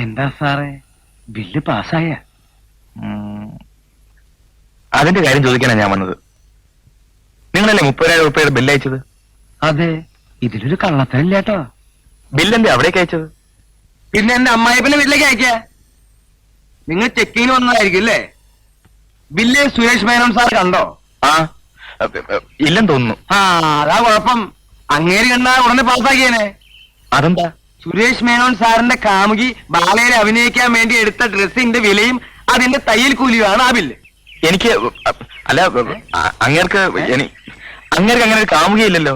എന്താ സാറേ, ബില്ല് പാസ്സായ? അതിന്റെ കാര്യം ചോദിക്കാനാണ് ഞാൻ വന്നത്. നിങ്ങളല്ലേ 30,000 രൂപയുടെ ബില്ല് അയച്ചത്? അതെ, ഇതിലൊരു കള്ളത്തരല്ലേട്ടോ. ബില്ലെന്താ അവിടേക്ക് അയച്ചത്? പിന്നെ എന്റെ അമ്മായിപ്പിന്റെ വീട്ടിലേക്ക് അയക്ക. നിങ്ങൾ ചെക്കിങ്ങിന് വന്നതായിരിക്കും അല്ലേ? ബില്ല് സുരേഷ് മേനോൻ സാർ കണ്ടോ? ആ, ഇല്ലെന്ന് തോന്നുന്നു. ആ, അതാ കുഴപ്പം. അങ്ങേര് കണ്ടാ ഉടനെ പാസ്സാക്കിയേനെ. അതെന്താ? സുരേഷ് മേനോൻ സാറിന്റെ കാമുകി ബാലയെ അഭിനയിക്കാൻ വേണ്ടി എടുത്ത ഡ്രസ്സിന്റെ വിലയും അതിന്റെ തയ്യൽ കൂലിയുമാണ് ആ ബില്ല്. എനിക്ക് അല്ല, അങ്ങേർക്ക് അങ്ങനെ ഒരു കാമുകയില്ലല്ലോ.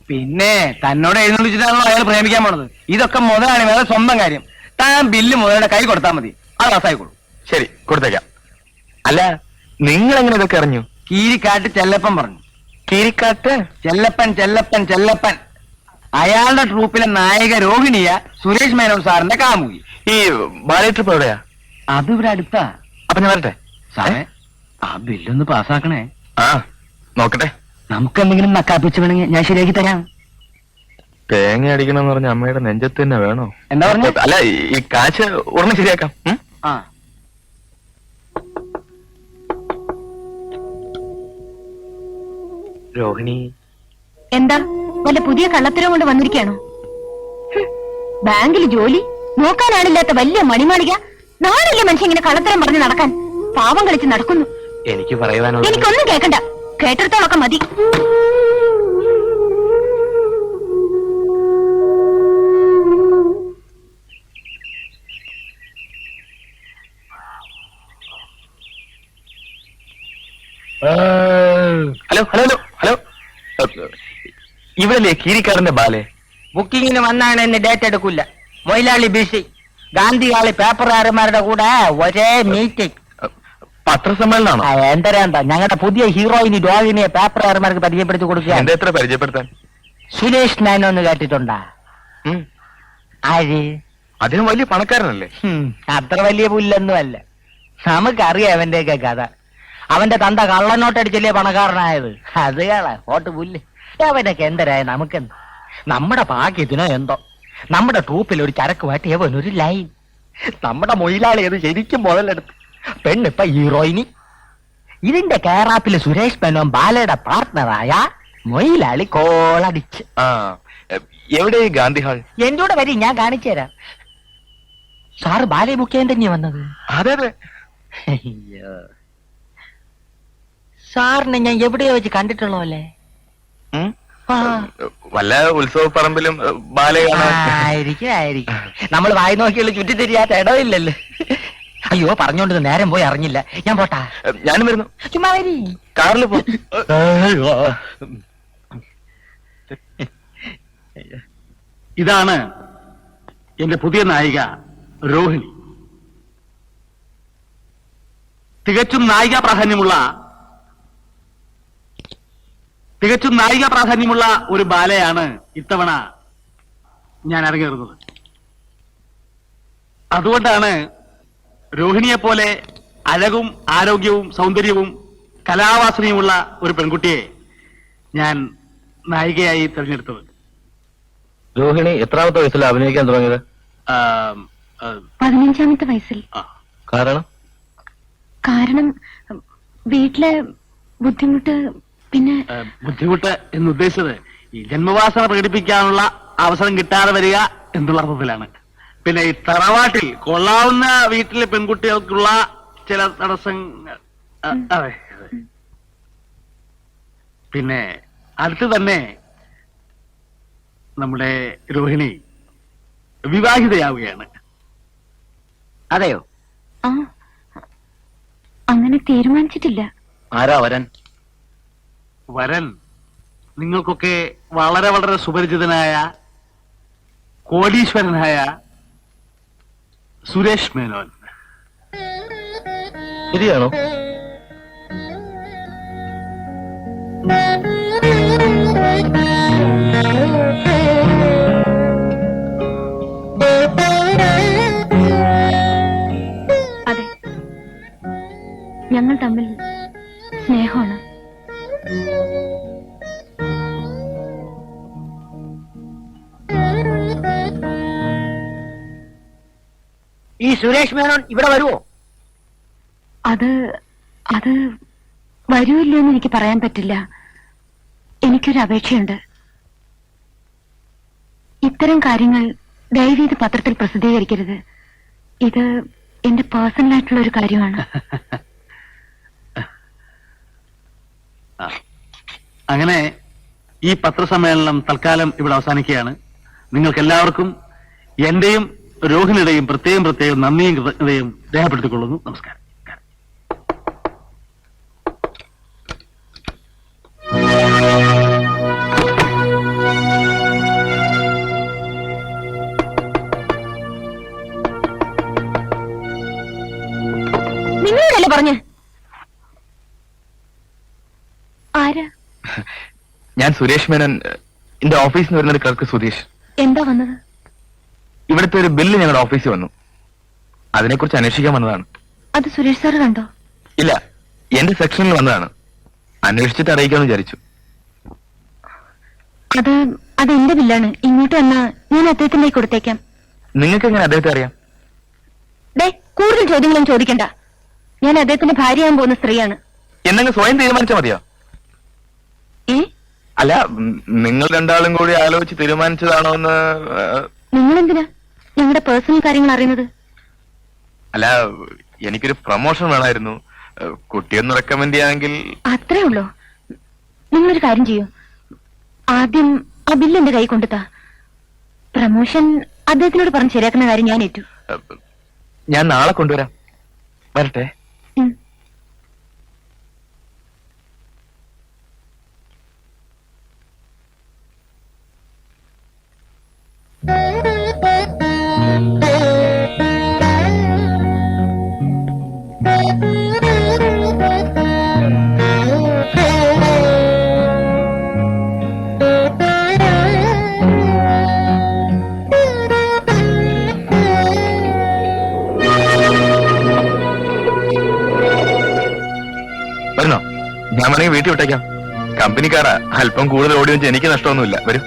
പിന്നെ തന്നോട് എഴുന്നള്ളിച്ചിട്ടാണല്ലോ അയാൾ പ്രേമിക്കാൻ പോണത്. ഇതൊക്കെ മുതലാണ്, വേറെ സ്വന്തം കാര്യം. താൻ ബില്ല് മുതലുടെ കൈ കൊടുത്താൽ മതി, അത് പാസ്സായിക്കോളൂ. ശരി, കൊടുത്തേക്കാം. അല്ല, നിങ്ങൾ എങ്ങനെ ഇതൊക്കെ അറിഞ്ഞു? കീരിക്കാട്ട് ചെല്ലപ്പൻ പറഞ്ഞു. കീരിക്കാട്ട് ചെല്ലപ്പൻ അയാളുടെ ട്രൂപ്പിലെ നായിക രോഹിണിയ സുരേഷ് മേനോൻ സാറിന്റെ കാമുകി. ഈ ബാലേ ട്രിപ്പ് എവിടെയാ? അത് ഇവിടെ അടുത്താ. അപ്പൊ ഞാൻ വരട്ടെ സാറേ, ആ ബില്ലൊന്ന് പാസ്സാക്കണേ. ആ, നോക്കട്ടെ. നമുക്ക് എന്തെങ്കിലും നക്കാപ്പിച്ച് വേണമെങ്കിൽ ഞാൻ ശരിയാക്കി തരാം. തേങ്ങ അടിക്കണമെന്ന് പറഞ്ഞ അമ്മയുടെ നെഞ്ചത്ത് തന്നെ വേണോ? എന്താ പറഞ്ഞ? അല്ല, ഈ കാശ് ഉടനെ ശരിയാക്കാം. ആ, രോഹിണി എന്താ വല്ല പുതിയ കള്ളത്തരം കൊണ്ട് വന്നിരിക്കുകയാണോ? ബാങ്കിൽ ജോലി നോക്കാനാണില്ലാത്ത വലിയ മണിമാളിക. നാളല്ലേ മനുഷ്യൻ ഇങ്ങനെ കള്ളത്തരം പറഞ്ഞ് നടക്കാൻ? പാവം കളിച്ച് നടക്കുന്നു. എനിക്ക് പറയുവാനുള്ള എനിക്കൊന്നും കേൾക്കണ്ട, കേട്ടിടത്തോളൊക്കെ മതി. ഹലോ ഹലോ ഹലോ ഹലോ, ഇവരല്ലേ കീരിക്കാടന്റെ ബാലെ? ബുക്കിങ്ങിന് വന്നാണ് എന്ന് ഡേറ്റ് എടുക്കില്ല. മൊയിലാളി ബിസി. ഗാന്ധികാളി പേപ്പറുകാരന്മാരുടെ കൂടെ ഒരേ മീറ്റിംഗ്. പത്രസമ്മേളനാണോ? എന്തരാന്താ, ഞങ്ങളുടെ പുതിയ ഹീറോയിനി രോഹിണിയെ പേപ്പറുകാരന്മാർക്ക് പരിചയപ്പെടുത്തി കൊടുക്കുക. എന്താ എത്ര പരിചയപ്പെടുത്താൻ? സുരേഷ് മേനോൻ ഒന്ന് കേട്ടിട്ടുണ്ടാ? ആര്? അദ്ദേഹം വലിയ പണക്കാരനല്ലേ? അത്ര വലിയ പുല്ലൊന്നും അല്ല. നമുക്കറിയാം അവന്റെയൊക്കെ കഥ. അവന്റെ തന്ത കള്ളനോട്ടടിച്ചല്ലേ പണക്കാരനായത്. അത് ഓട്ട് പുല്ല്. അവനൊക്കെ എന്തരായ നമുക്കെന്ത്? നമ്മുടെ ഭാഗ്യത്തിനോ എന്തോ നമ്മുടെ ട്രൂപ്പിൽ ഒരു ചരക്കുമായിട്ട് അവനൊരു ലൈൻ. നമ്മുടെ മൊയിലാളി അത് ശരിക്കും മുതലെടുത്ത്. പെണ്ണിപ്പ ഹീറോയിനി. ഇതിന്റെ കേറാപ്പില് സുരേഷ് മേനോൻ ബാലയുടെ പാർട്ട്ണറായ മൊയിലാളി കോളടിച്ച്. ആ, എവിടെ ഈ ഗാന്ധി ഹാൾ? എന്റെ കൂടെ വരി, ഞാൻ കാണിച്ചു തരാം. സാറ് ബാലയെ ബുക്ക് ചെയ്യാൻ തന്നെയാ വന്നത്? അതെ അതെ. അയ്യോ, സാറിനെ ഞാൻ എവിടെയോ വെച്ച് കണ്ടിട്ടുള്ളതല്ലേ? വല്ല ഉത്സവ പറമ്പിലും ബാലെ കാണാൻ. ആയിരിക്കും. നമ്മൾ വായി നോക്കിയുള്ള ചുറ്റിത്തിരിയാത്ത ഇടമില്ലല്ലോ. അയ്യോ, പറഞ്ഞോണ്ട് നേരം പോയി അറിഞ്ഞില്ല. ഞാൻ പോട്ടാ. ഞാനും വരുന്നു. ചുമ്മാ വരി. കാറിൽ പോ. ഇതാണ് എന്റെ പുതിയ നായിക രോഹിണി. തികച്ചും നായിക പ്രാധാന്യമുള്ള ഒരു ബാലയാണ് ഇത്തവണ ഞാൻ അരങ്ങേറുന്നത്. അതുകൊണ്ടാണ് രോഹിണിയെ പോലെ അഴകും ആരോഗ്യവും സൗന്ദര്യവും കലാവാസനയുമുള്ള ഒരു പെൺകുട്ടിയെ ഞാൻ നായികയായി തിരഞ്ഞെടുത്തത്. രോഹിണി എത്രാമത്തെ വയസ്സിൽ അഭിനയിക്കാൻ തുടങ്ങിയത്? 15ാമത്തെ വയസ്സിൽ. കാരണം വീട്ടിലെ ബുദ്ധിമുട്ട്. പിന്നെ ബുദ്ധിമുട്ട് എന്നുദ്ദേശിച്ചത് ഈ ജന്മവാസന പ്രകടിപ്പിക്കാനുള്ള അവസരം കിട്ടാതെ വരിക എന്നുള്ള അർത്ഥത്തിലാണ്. പിന്നെ ഈ തറവാട്ടിൽ കൊള്ളാവുന്ന വീട്ടിലെ പെൺകുട്ടികൾക്കുള്ള ചില തടസ്സങ്ങൾ. അതെ. പിന്നെ അടുത്ത് തന്നെ നമ്മുടെ രോഹിണി വിവാഹിതയാവുകയാണ്. അതെയോ? ആ, അങ്ങനെ തീരുമാനിച്ചിട്ടില്ല. ആരാ വരൻ? വരൻ നിങ്ങൾക്കൊക്കെ വളരെ വളരെ സുപരിചിതനായ കോടീശ്വരനായ സുരേഷ് മേനോൻ. ശരിയാണോ? അതെ, ഞങ്ങൾ തമ്മിൽ സ്നേഹമാണ്. ഈ സുരേഷ് മേനോൻ ഇവിടെ വരുവോ? അത് അത് വരുമില്ലെന്ന് എനിക്ക് പറയാൻ പറ്റില്ല. എനിക്കൊരു അപേക്ഷയുണ്ട്. ഇത്തരം കാര്യങ്ങൾ ദയവീത് പത്രത്തിൽ പ്രസിദ്ധീകരിക്കരുത്. ഇത് എന്റെ പേഴ്സണൽ ആയിട്ടുള്ള ഒരു കാര്യമാണ്. അങ്ങനെ ഈ പത്രസമ്മേളനം തൽക്കാലം ഇവിടെ അവസാനിക്കുകയാണ്. നിങ്ങൾക്ക് എല്ലാവർക്കും എന്റെയും രോഹിണിയുടെയും പ്രത്യേകം നന്ദിയും കൃതജ്ഞതയും രേഖപ്പെടുത്തിക്കൊള്ളുന്നു. നമസ്കാരം. നിങ്ങളോടല്ലേ പറഞ്ഞ്? ആരാ? ഞാൻ സുരേഷ് മേനൻ. എന്റെ ഓഫീസിൽ നിന്ന് വരുന്ന ഒരു ക്ലർക്ക് സുധീഷ്. എന്താ വന്നത്? ഇവിടുത്തെ ഒരു ബില്ല് ഞങ്ങളുടെ ഓഫീസിൽ വന്നു. അതിനെക്കുറിച്ച് അന്വേഷിക്കാൻ വന്നതാണ്. അത് സുരേഷ് സാറ് കണ്ടോ? ഇല്ല, എന്റെ സെക്ഷനിൽ വന്നതാണ്. അന്വേഷിച്ചിട്ട് അറിയിക്കാമെന്ന് വിചാരിച്ചു. അത് എന്റെ ബില്ലാണ്. ഇങ്ങോട്ട് വന്നാ ഞാൻ അദ്ദേഹത്തിലേക്ക് കൊടുത്തേക്കാം. നിങ്ങൾക്ക് എങ്ങനെ അദ്ദേഹത്തെ അറിയാം? കൂടുതൽ ചോദ്യങ്ങളും ചോദിക്കണ്ട. ഞാൻ അദ്ദേഹത്തിന്റെ ഭാര്യയാകാൻ പോകുന്ന സ്ത്രീയാണ്. എന്നങ്ങ് സ്വയം തീരുമാനിച്ചാൽ മതിയോ? അല്ല, നിങ്ങൾ രണ്ടാളും കൂടി ആലോചിച്ച് തീരുമാനിച്ചതാണോ എന്ന്. നിങ്ങളെന്തിനാ ഞങ്ങളുടെ പേഴ്സണൽ കാര്യങ്ങൾ അറിയുന്നത്? അല്ല, എനിക്കൊരു പ്രൊമോഷൻ വേണമായിരുന്നു. കുട്ടിയൊന്ന് റെക്കമെൻഡ് ചെയ്യാമെങ്കിൽ. അത്രേ ഉള്ളൂ. നിങ്ങളൊരു കാര്യം ചെയ്യൂ. ആദ്യം ആ ബില്ല് എന്റെ കൈ കൊണ്ടുത്താ. പ്രമോഷൻ അദ്ദേഹത്തിനോട് പറഞ്ഞ് ശരിയാക്കുന്ന കാര്യം ഞാൻ ഏറ്റു. ഞാൻ നാളെ കൊണ്ടുവരാം. വരട്ടെ. വരുന്നോ? ഞാൻ വേണമെങ്കിൽ വീട്ടിൽ വിട്ടേക്കാം. കമ്പനിക്കാരാ, അല്പം കൂടുതൽ ഓടി വെച്ച് എനിക്ക് നഷ്ടമൊന്നുമില്ല. വരൂ.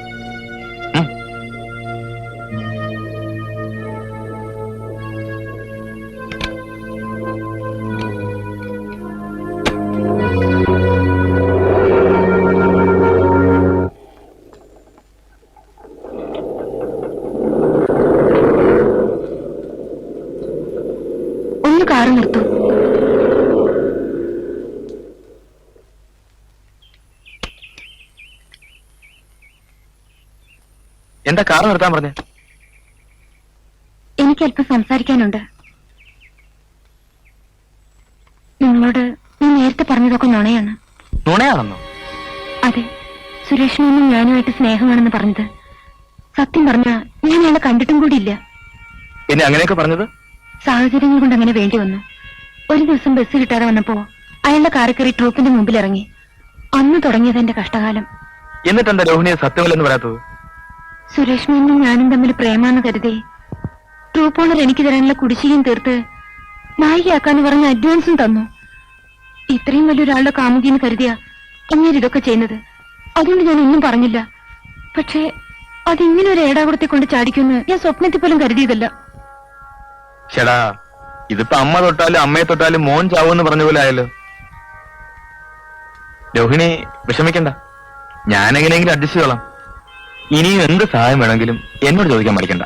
ഒന്ന് കാറ് നിർത്തും. എന്താ കാർ നിർത്താൻ പറഞ്ഞേ? എനിക്ക് അല്പം സംസാരിക്കാനുണ്ട്. നിങ്ങളോട് ഞാൻ നേരത്തെ പറഞ്ഞതൊക്കെ നുണയാണ്. നുണയാണെന്നോ? അതെ, സുരേഷിനൊന്നും ഞാനുമായിട്ട് സ്നേഹമാണെന്ന് പറഞ്ഞത്. സത്യം പറഞ്ഞാ ഞാൻ അയാളെ കണ്ടിട്ടും കൂടിയില്ല. എന്നെ അങ്ങനെയൊക്കെ പറഞ്ഞത്? സാഹചര്യങ്ങൾ കൊണ്ട് അങ്ങനെ വേണ്ടി വന്നു. ഒരു ദിവസം ബസ് കിട്ടാതെ വന്നപ്പോ അയാളുടെ കാറിൽ കയറി ട്രൂപ്പിന്റെ മുമ്പിൽ ഇറങ്ങി. അന്ന് തുടങ്ങിയത് എന്റെ കഷ്ടകാലം. എന്നിട്ടെന്താ രോഹിണിയെ സത്യമല്ലെന്ന് പറയാത്തത്? സുരേഷ് മേനും ഞാനും തമ്മിൽ പ്രേമാന്ന് കരുതി ട്രൂപ്പ് ഓണർ എനിക്ക് തരാനുള്ള കുടിശ്ശികയും തീർത്ത് നായികയാക്കാന്ന് പറഞ്ഞ അഡ്വാൻസും തന്നു. ഇത്രയും വലിയൊരാളുടെ കാമുകിന്ന് കരുതിയാ അങ്ങനെ ഇതൊക്കെ ചെയ്യുന്നത്. അതുകൊണ്ട് ഞാൻ ഒന്നും പറഞ്ഞില്ല. പക്ഷേ അതിങ്ങനെ ഒരു ഏടാകുടത്തെ കൊണ്ട് ചാടിക്കുമെന്ന് ഞാൻ സ്വപ്നത്തിൽ പോലും കരുതിയതല്ല. ചേടാ, ഇതിപ്പോ അമ്മ തൊട്ടാലും അമ്മയെ തൊട്ടാലും മോൻ ചാവൂന്ന് പറഞ്ഞ പോലെ ആയല്ലോ. രോഹിണി വിഷമിക്കണ്ട, ഞാൻ എങ്ങനെയെങ്കിലും അഡ്ജസ്റ്റ് ചെയ്തോളാം. ഇനിയും എന്ത് സഹായം വേണമെങ്കിലും എന്നോട് ചോദിക്കാൻ മടിക്കണ്ട.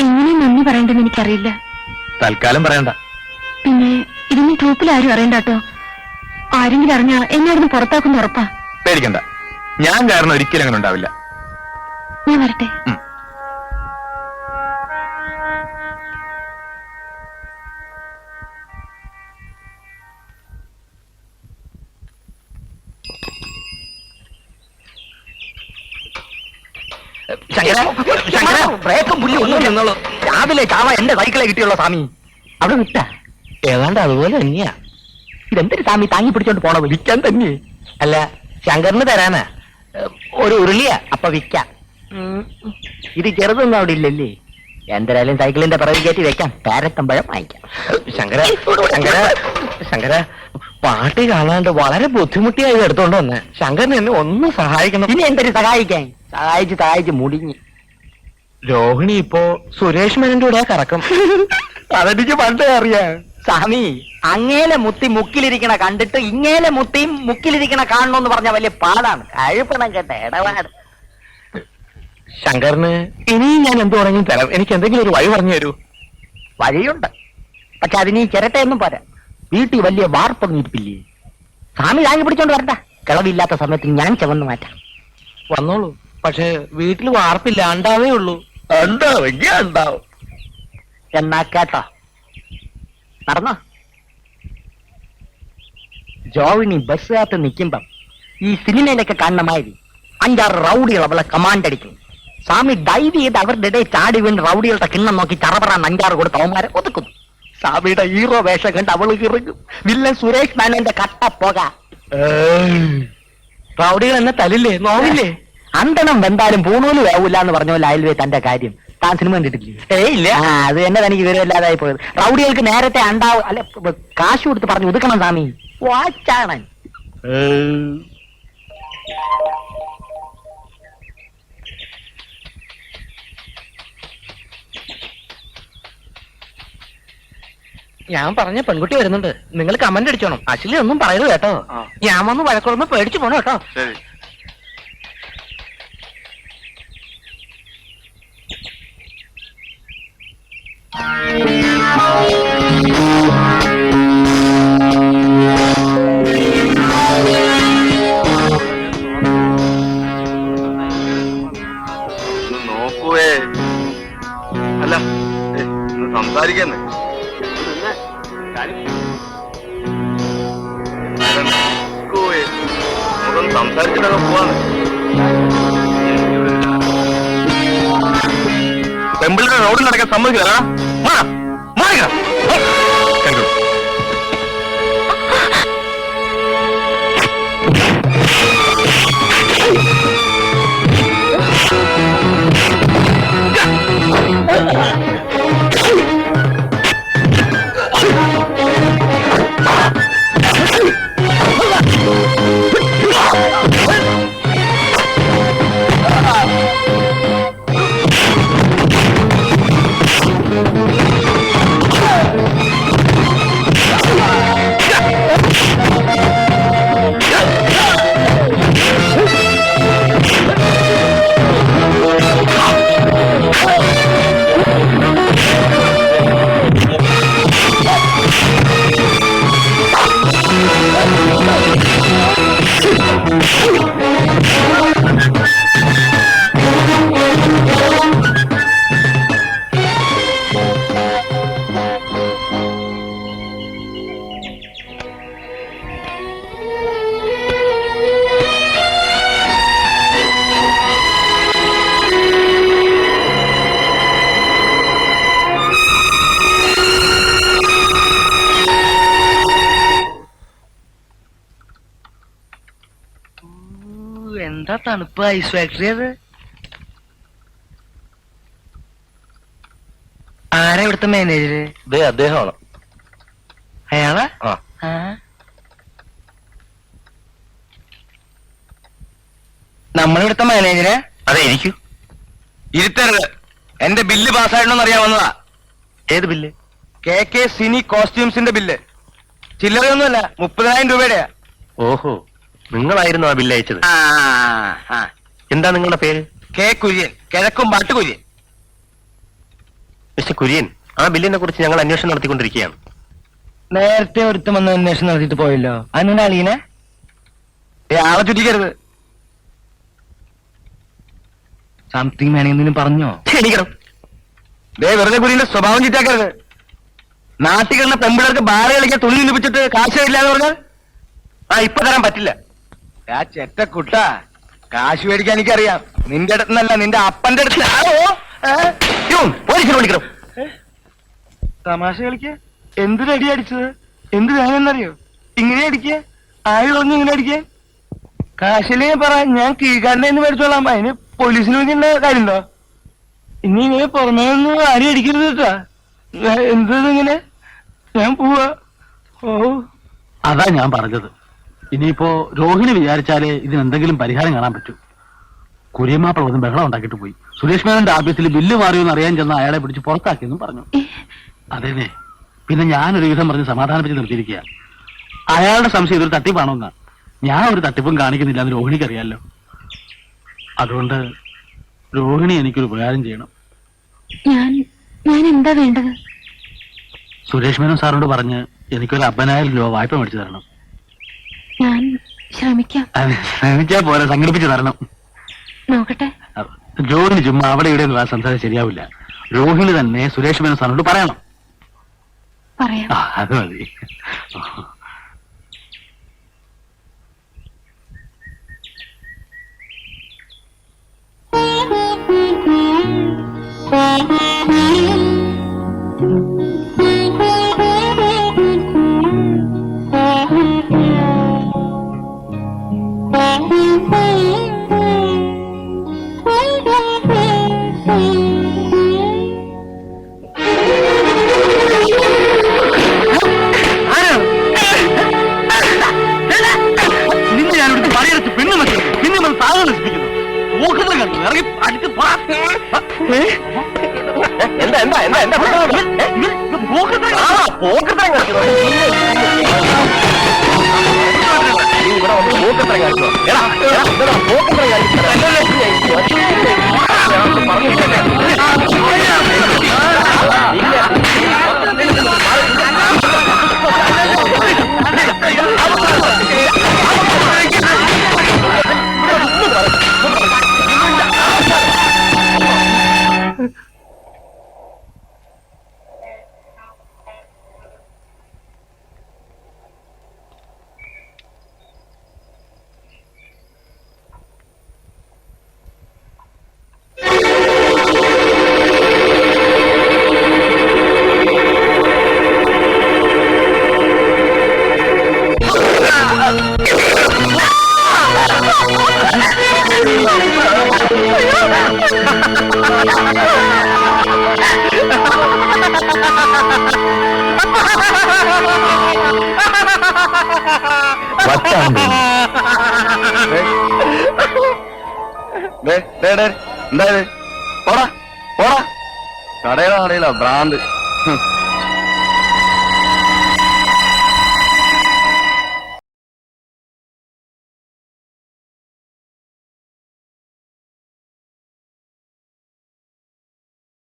എങ്ങനെ നന്ദി പറയണ്ടെന്ന് എനിക്കറിയില്ല. തൽക്കാലം പറയണ്ട. പിന്നെ ഇതൊന്നും ട്രൂപ്പിൽ ആരും അറിയണ്ടാട്ടോ. ആരെങ്കിലും അറിഞ്ഞാ എന്നെ അവിടുന്ന് പുറത്താക്കുന്ന ഉറപ്പാ. പേടിക്കണ്ട, ഞാൻ കാരണം ഒരിക്കലും അങ്ങനെ ഉണ്ടാവില്ല. ഞാൻ വരട്ടെ. ബ്രേക്കും പുല്ലി ഒന്നും നിന്നോളൂ. രാവിലെ ചാവ എന്റെ സൈക്കിളെ കിട്ടിയുള്ള സ്വാമി. അവിടെ വിട്ട ഏതാണ്ട് അതുപോലെ തന്നെയാ. ഇതെന്തൊരു സ്വാമി താങ്ങി പിടിച്ചോണ്ട് പോണത്? വിൽക്കാൻ തന്നെ. അല്ല, ശങ്കറിന് തരാനാ. ഒരു ഉരുളിയാ, അപ്പൊ വിൽക്കാം. ഇത് ചെറുതൊന്നും അവിടെ ഇല്ലല്ലേ? എന്തായാലും സൈക്കിളിന്റെ പിറകി കയറ്റി വെക്കാം. കാരത്തമ്പഴം വാങ്ങിക്കാം. ശങ്കര പാട്ടി കാണാണ്ട് വളരെ ബുദ്ധിമുട്ടിയായി എടുത്തോണ്ട് വന്നെ. ശങ്കരന് എന്നെ ഒന്ന് സഹായിക്കണം. ഇനി എന്തൊരു സഹായിക്കാൻ? സഹായിച്ച് മുടിഞ്ഞ്. രോഹിണി ഇപ്പോ സുരേഷ് മേനന്റെ കൂടെ കറക്കം. അതെനിക്ക് പണ്ടേ അറിയാം. സ്വാമി, അങ്ങേലെ മുത്തി മുക്കിലിരിക്കണ കണ്ടിട്ട് ഇങ്ങേലെ മുത്തിയും മുക്കിലിരിക്കണ കാണണമെന്ന് പറഞ്ഞ വലിയ പാടാണ്. കഴിപ്പണം കേട്ട ഇടപാട്. ശങ്കറിന് ഇനിയും ഞാൻ എന്ത് പറഞ്ഞും തരാം. എനിക്ക് എന്തെങ്കിലും ഒരു വഴി പറഞ്ഞു തരൂ. വഴിയുണ്ട്, പക്ഷെ അതിന് ഈ ചിരട്ടയൊന്നും പോരാ. വീട്ടിൽ വലിയ വാർപ്പൊന്നും ഇരിപ്പില്ലേ? സ്വാമി താങ്ങി പിടിച്ചോണ്ട് വരണ്ട. കിളവില്ലാത്ത സമയത്ത് ഞാൻ ചവന്ന് മാറ്റാം. വന്നോളൂ. പക്ഷെ വീട്ടിൽ വാർപ്പില്ല, ഉണ്ടാവേ ഉള്ളൂ. ഉണ്ടാവും. എന്നാ കേട്ടോ, നടന്നോ. ജോവിനി ബസ്സിനകത്ത് നിൽക്കുമ്പം ഈ സിനിമയിലൊക്കെ കാണുന്ന മാതിരി 5-6 റൗഡികൾ അവളെ കമാൻഡ് അടിക്കും. സ്വാമി ഡൈവ് ചെയ്ത് അവരുടെ ഇടയിൽ ചാടി വീണ് റൗഡികളുടെ കിണ്ണം നോക്കി ചറപറാൻ 5-6 കൊടുത്ത് അവന്മാരെ ഒതുക്കുന്നു. സ്വാമിയുടെ ഹീറോ വേഷം കണ്ട് അവള് ഇറങ്ങും. വില്ലൻ സുരേഷ് മേനോന്റെ കട്ട പോക. റൗഡികൾ എന്നെ തലില്ലേ, നോവില്ലേ? അന്തണം വെന്താലും പൂണൂല് വേവൂല എന്ന് പറഞ്ഞ പോലെ അയൽവേ തന്റെ കാര്യം. താൻ സിനിമ കണ്ടിട്ടില്ലേ? ഇല്ല. അത് തന്നെ തനിക്ക് വിവരമില്ലാതായി പോയത്. റൗഡികൾക്ക് നേരത്തെ കാശ് കൊടുത്ത് പറഞ്ഞു ഒതുക്കണം സ്വാമി. വാച്ചാണ്. ഞാൻ പറഞ്ഞ പെൺകുട്ടി വരുന്നുണ്ട്. നിങ്ങൾ കമന്റ് അടിച്ചോണം. അശ്ലി ഒന്നും പറയരുത് കേട്ടോ. ഞാൻ വന്ന് വഴക്കുറന്ന് പേടിച്ചു പോണോ കേട്ടോ. നോക്കുവേ, അല്ല സംസാരിക്കുന്നേ. സംസാരിച്ചിട്ടൊക്കെ പോവാണ്. പെമ്പിളിയുടെ റോഡിൽ നടക്കാൻ സമ്മതിക്കില്ല. എന്താ തണുപ്പ് ഐസ് ഫാക്ടറി അത്? ആരാ ഇവിടുത്തെ മാനേജര്? അദ്ദേഹമാണ്. അയാളാ? നമ്മളിവിടുത്തെ മാനേജരാ? അതെ, ഇരിക്കൂ. ഇരുത്തരുത്. എന്റെ ബില്ല് പാസ്സായിട്ടെന്ന് അറിയാൻ വന്നതാ. ഏത് ബില്ല്? KK സിനി കോസ്റ്റ്യൂംസിന്റെ ബില്ല്. ചില്ലറയൊന്നുമല്ല, 30,000 രൂപയുടെയാ. ഓഹോ, നിങ്ങളായിരുന്നു ആ ബില്ല് അയച്ചത്. എന്താ നിങ്ങളുടെ പേര്? K കുര്യൻ, കിഴക്കും പാട്ട് കുര്യൻ. മിസ്റ്റർ കുര്യൻ, ആ ബില്ലിനെ കുറിച്ച് ഞങ്ങൾ അന്വേഷണം നടത്തിക്കൊണ്ടിരിക്കുകയാണ്. നേരത്തെ ഒരുത്തം വന്ന് അന്വേഷണം നടത്തിയിട്ട് പോയല്ലോ. അതിനുള്ള അളീനെ ആളെ ചുറ്റിക്കരുത്. സംതിങ് വേണമെങ്കിലും പറഞ്ഞോ? ക്ഷണിക്കണം. വെറുതെ കുര്യന്റെ സ്വഭാവം ചീറ്റാക്കരുത്. നാട്ടിലുള്ള പെമ്പിളർക്ക് ബാല കളിക്കാൻ തുണി നിന്നിപ്പിച്ചിട്ട് കാശ് തരില്ലാന്ന് പറഞ്ഞാൽ ഇപ്പൊ തരാൻ പറ്റില്ല. ചെറ്റക്കുട്ട, കാശ് മേടിക്കാൻ എനിക്കറിയാം. നിന്റെ അടുത്തുനിന്നല്ല, നിന്റെ അപ്പന്റെ അടുത്ത്. പോലീസിനെ വിളിക്കണം. തമാശ കളിക്ക. എന്ത് അടി അടിച്ചത്? എന്ത് വേണമെന്നറിയോ? ഇങ്ങനെ അടിക്കുക? ആര് പറഞ്ഞു ഇങ്ങനെ അടിക്കാൻ? കാശിലേ പറ, ഞാൻ കീഴ്ക്കാരനെ എന്ന് മേടിച്ചോളാം. അതിന് പോലീസിന് വിളിക്കേണ്ട കാര്യമുണ്ടോ? ഇനി ഇങ്ങനെ പുറമേ ഒന്നും ആരും അടിക്കരുത് കേട്ടാ. എന്തങ്ങനെ? ഞാൻ പോവാ. അതാ ഞാൻ പറഞ്ഞത്. ഇനിയിപ്പോ രോഹിണി വിചാരിച്ചാലേ ഇതിനെന്തെങ്കിലും പരിഹാരം കാണാൻ പറ്റൂ. കുര്യമാപ്പിള വന്ന് ബഹളം ഉണ്ടാക്കിയിട്ട് പോയി. സുരേഷ് മേനോന്റെ ആഫീസിൽ ബില്ല് മാറിയോന്ന് അറിയാൻ ചെന്ന അയാളെ പിടിച്ച് പുറത്താക്കിയെന്നും പറഞ്ഞു. അതേനെ, പിന്നെ ഞാനൊരു വിധം പറഞ്ഞ് സമാധാനിപ്പിച്ച് നിർത്തിയിരിക്കുക. അയാളുടെ സംശയം ഇതൊരു തട്ടിപ്പാണോന്നാ. ഞാൻ ഒരു തട്ടിപ്പും കാണിക്കുന്നില്ല എന്ന് രോഹിണിക്ക് അറിയാലോ. അതുകൊണ്ട് രോഹിണി എനിക്കൊരു ഉപകാരം ചെയ്യണം. ഞാൻ എന്താ വേണ്ടത്? സുരേഷ് മേനോൻ സാറിനോട് പറഞ്ഞ് എനിക്കൊരു 50,000 രൂപ വായ്പ മേടിച്ചു തരണം. ഞാൻ ശ്രമിക്കാം. ശ്രമിച്ചാ പോലെ സംഘടിപ്പിച്ച് തരണം. നോക്കട്ടെ. രോഹിണി ചുമ്മാ അവിടെ ഇവിടെ സംസാരിച്ച് ശരിയാവില്ല. രോഹിണി തന്നെ സുരേഷ് മേനോൻ സാറിനോട് പറയണം. പറയാം. അത് മതി. നിന്നെ ഞാനിവിടുത്തെ പണിയെടുത്ത് പെണ്ണു മറ്റും പിന്നെ നമ്മൾ താഴെ നശിപ്പിക്കുന്നു. മൂക്കത്തിൽ കണ്ടു ഇറങ്ങി അടിച്ച് എന്തായത്? പോടാ പോടാ, കടയിലാ ഭ്രാന്ത്.